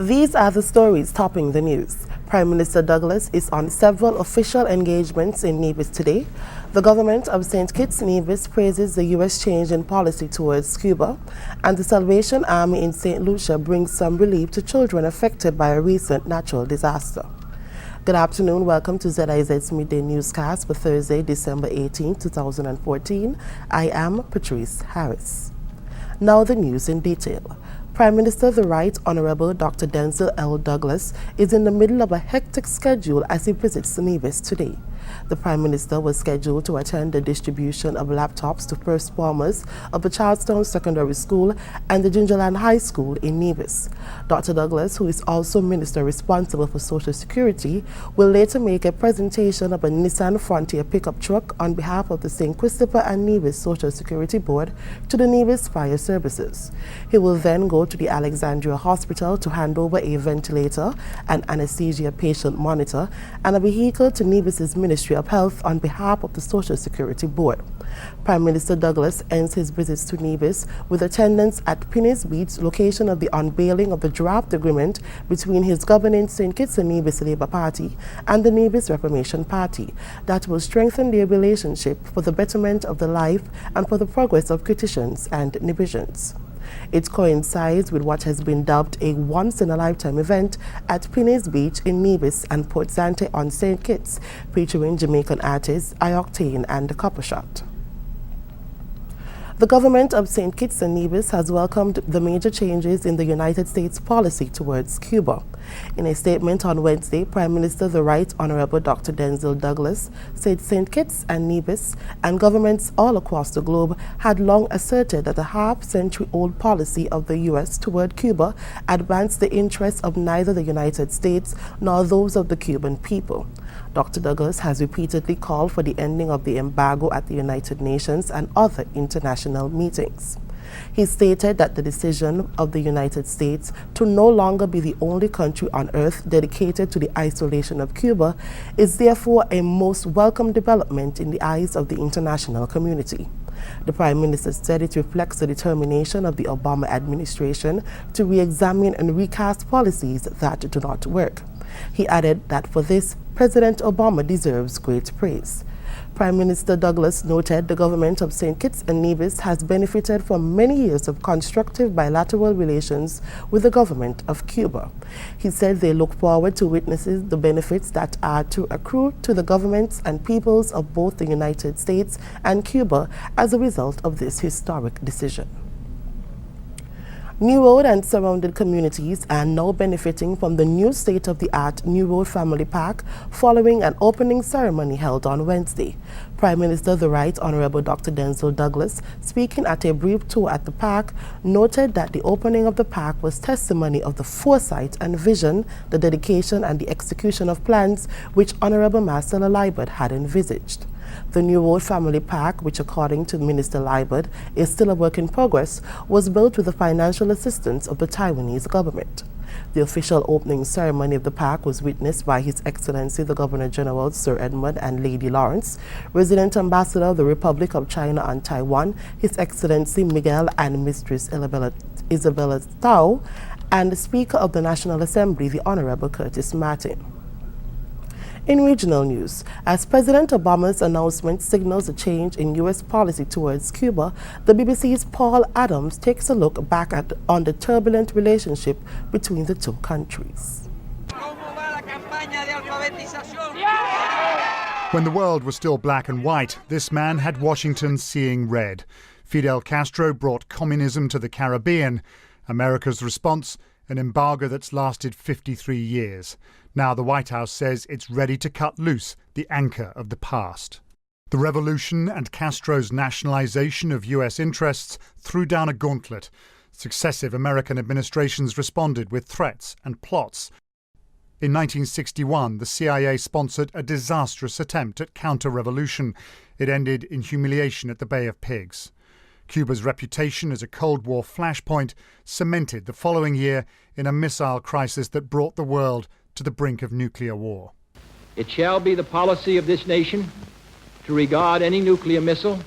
These are the stories topping the news. Prime Minister Douglas is on several official engagements in Nevis today. The government of St. Kitts Nevis praises the U.S. change in policy towards Cuba, and the Salvation Army in St. Lucia brings some relief to children affected by a recent natural disaster. Good afternoon. Welcome to ZIZ Midday Newscast for Thursday, December 18, 2014. I am Patrice Harris. Now the news in detail. Prime Minister the Right Honorable Dr. Denzil L. Douglas is in the middle of a hectic schedule as he visits Nevis today. The Prime Minister was scheduled to attend the distribution of laptops to first formers of the Charlestown Secondary School and the Gingerland High School in Nevis. Dr. Douglas, who is also Minister responsible for Social Security, will later make a presentation of a Nissan Frontier pickup truck on behalf of the St. Christopher and Nevis Social Security Board to the Nevis Fire Services. He will then go to the Alexandria Hospital to hand over a ventilator, an anesthesia patient monitor, and a vehicle to Nevis's Ministry of Health on behalf of the Social Security Board. Prime Minister Douglas ends his visits to Nevis with attendance at Piney's Beach, location of the unveiling of the draft agreement between his governing St. Kitts and Nevis Labour Party and the Nevis Reformation Party that will strengthen their relationship for the betterment of the life and for the progress of Kittitians and Nevisians. It coincides with what has been dubbed a once-in-a-lifetime event at Piney's Beach in Nevis and Port Zante on St. Kitts, featuring Jamaican artists I-Octane and Coppershot. The government of St. Kitts and Nevis has welcomed the major changes in the United States policy towards Cuba. In a statement on Wednesday, Prime Minister the Right Honorable Dr. Denzil Douglas said St. Kitts and Nevis and governments all across the globe had long asserted that the half-century-old policy of the U.S. toward Cuba advanced the interests of neither the United States nor those of the Cuban people. Dr. Douglas has repeatedly called for the ending of the embargo at the United Nations and other international meetings. He stated that the decision of the United States to no longer be the only country on earth dedicated to the isolation of Cuba is therefore a most welcome development in the eyes of the international community. The Prime Minister said it reflects the determination of the Obama administration to re-examine and recast policies that do not work. He added that for this, President Obama deserves great praise. Prime Minister Douglas noted the government of St. Kitts and Nevis has benefited from many years of constructive bilateral relations with the government of Cuba. He said they look forward to witnessing the benefits that are to accrue to the governments and peoples of both the United States and Cuba as a result of this historic decision. New Road and surrounding communities are now benefiting from the new state-of-the-art New Road Family Park following an opening ceremony held on Wednesday. Prime Minister the Right Honorable Dr. Denzil Douglas, speaking at a brief tour at the park, noted that the opening of the park was testimony of the foresight and vision, the dedication and the execution of plans which Honorable Marcella Liebert had envisaged. The New Road Family Park, which according to Minister Liebert is still a work in progress, was built with the financial assistance of the Taiwanese government. The official opening ceremony of the park was witnessed by His Excellency the Governor-General Sir Edmund and Lady Lawrence, Resident Ambassador of the Republic of China and Taiwan, His Excellency Miguel and Mistress Isabella Tao, and the Speaker of the National Assembly, the Honorable Curtis Martin. In regional news, as President Obama's announcement signals a change in U.S. policy towards Cuba, the BBC's Paul Adams takes a look back on the turbulent relationship between the two countries. When the world was still black and white, this man had Washington seeing red. Fidel Castro brought communism to the Caribbean. America's response, an embargo that's lasted 53 years. Now the White House says it's ready to cut loose the anchor of the past. The revolution and Castro's nationalization of U.S. interests threw down a gauntlet. Successive American administrations responded with threats and plots. In 1961, the CIA sponsored a disastrous attempt at counter-revolution. It ended in humiliation at the Bay of Pigs. Cuba's reputation as a Cold War flashpoint cemented the following year in a missile crisis that brought the world to the brink of nuclear war. It shall be the policy of this nation to regard any nuclear missile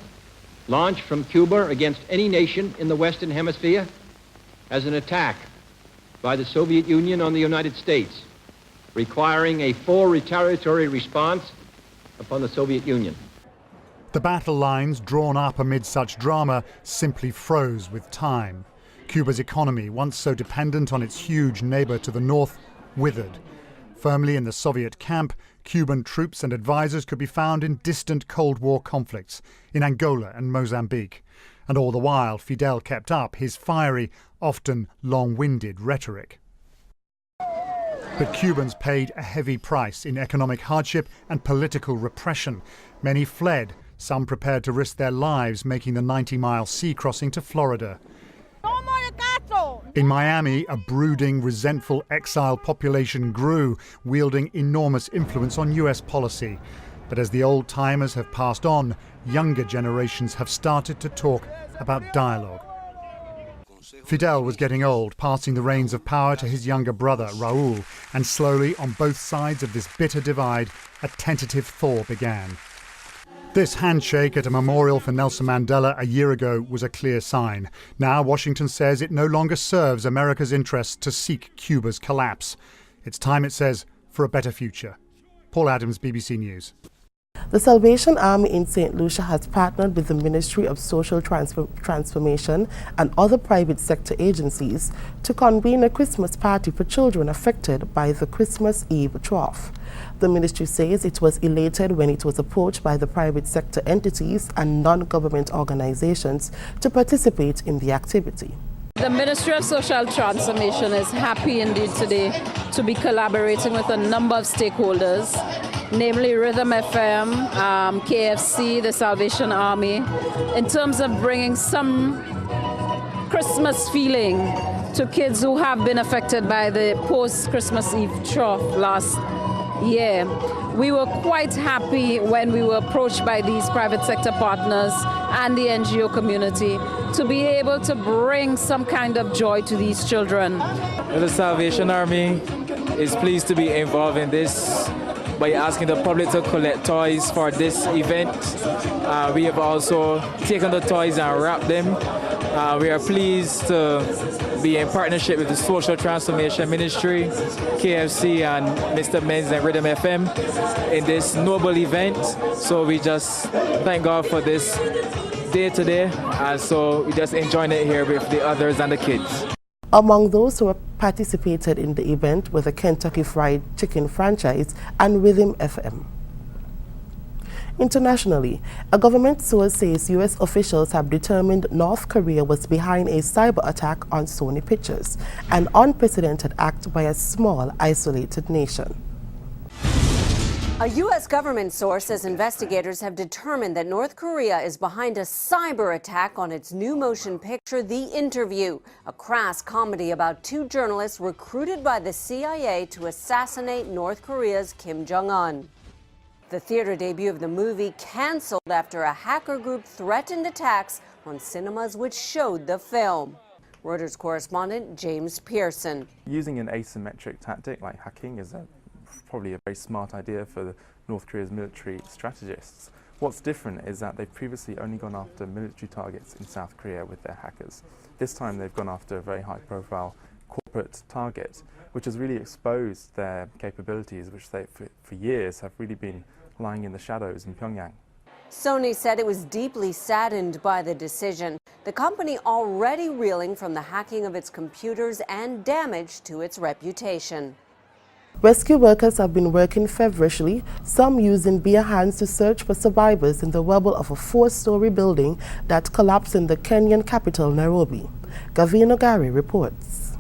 launched from Cuba against any nation in the Western Hemisphere as an attack by the Soviet Union on the United States, requiring a full retaliatory response upon the Soviet Union. The battle lines drawn up amid such drama simply froze with time. Cuba's economy, once so dependent on its huge neighbor to the north, withered. Firmly in the Soviet camp, Cuban troops and advisors could be found in distant Cold War conflicts in Angola and Mozambique. And all the while, Fidel kept up his fiery, often long-winded rhetoric. But Cubans paid a heavy price in economic hardship and political repression. Many fled, some prepared to risk their lives making the 90-mile sea crossing to Florida. In Miami, a brooding, resentful exile population grew, wielding enormous influence on US policy. But as the old-timers have passed on, younger generations have started to talk about dialogue. Fidel was getting old, passing the reins of power to his younger brother, Raul, and slowly, on both sides of this bitter divide, a tentative thaw began. This handshake at a memorial for Nelson Mandela a year ago was a clear sign. Now Washington says it no longer serves America's interests to seek Cuba's collapse. It's time, it says, for a better future. Paul Adams, BBC News. The Salvation Army in St. Lucia has partnered with the Ministry of Social Transformation and other private sector agencies to convene a Christmas party for children affected by the Christmas Eve drought. The ministry says it was elated when it was approached by the private sector entities and non-government organizations to participate in the activity. The Ministry of Social Transformation is happy indeed today to be collaborating with a number of stakeholders, namely Rhythm FM, KFC, the Salvation Army, in terms of bringing some Christmas feeling to kids who have been affected by the post-Christmas Eve trough last year. We were quite happy when we were approached by these private sector partners and the NGO community to be able to bring some kind of joy to these children. The Salvation Army is pleased to be involved in this by asking the public to collect toys for this event. We have also taken the toys and wrapped them. We are pleased to be in partnership with the Social Transformation Ministry, KFC and Mr. Men's and Rhythm FM in this noble event. So we just thank God for this day today, and so we just enjoying it here with the others and the kids. Among those who participated in the event were the Kentucky Fried Chicken franchise and Rhythm FM. Internationally, a government source says U.S. officials have determined North Korea was behind a cyber attack on Sony Pictures, an unprecedented act by a small, isolated nation. A U.S. government source says investigators have determined that North Korea is behind a cyber attack on its new motion picture, The Interview, a crass comedy about two journalists recruited by the CIA to assassinate North Korea's Kim Jong-un. The theater debut of the movie canceled after a hacker group threatened attacks on cinemas which showed the film. Reuters correspondent James Pearson. Using an asymmetric tactic like hacking is probably a very smart idea for North Korea's military strategists. What's different is that they've previously only gone after military targets in South Korea with their hackers. This time they've gone after a very high-profile corporate target, which has really exposed their capabilities, which they, for years, have really been lying in the shadows in Pyongyang. Sony said it was deeply saddened by the decision. The company already reeling from the hacking of its computers and damage to its reputation. Rescue workers have been working feverishly, some using bare hands to search for survivors in the rubble of a 4-story building that collapsed in the Kenyan capital, Nairobi. Gavin Ogari reports.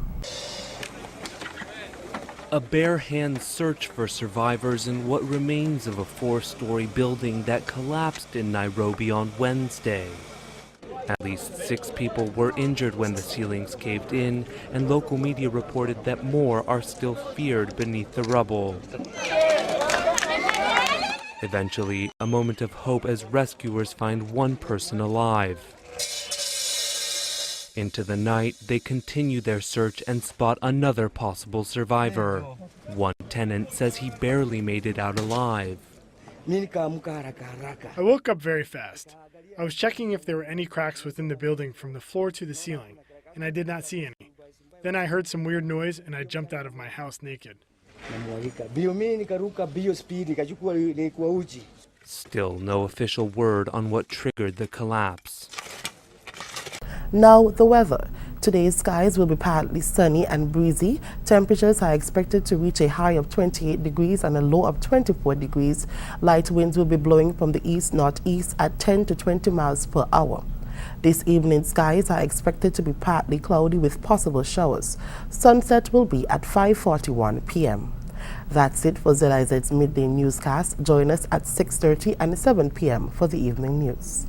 A bare-hand search for survivors in what remains of a 4-story building that collapsed in Nairobi on Wednesday. At least 6 people were injured when the ceilings caved in, and local media reported that more are still feared beneath the rubble. Eventually, a moment of hope as rescuers find one person alive. Into the night, they continue their search and spot another possible survivor. One tenant says he barely made it out alive. I woke up very fast. I was checking if there were any cracks within the building from the floor to the ceiling, and I did not see any. Then I heard some weird noise and I jumped out of my house naked. Still no official word on what triggered the collapse. Now the weather. Today's skies will be partly sunny and breezy. Temperatures are expected to reach a high of 28 degrees and a low of 24 degrees. Light winds will be blowing from the east-northeast at 10 to 20 miles per hour. This evening, skies are expected to be partly cloudy with possible showers. Sunset will be at 5:41 p.m. That's it for ZIZ's midday newscast. Join us at 6:30 and 7 p.m. for the evening news.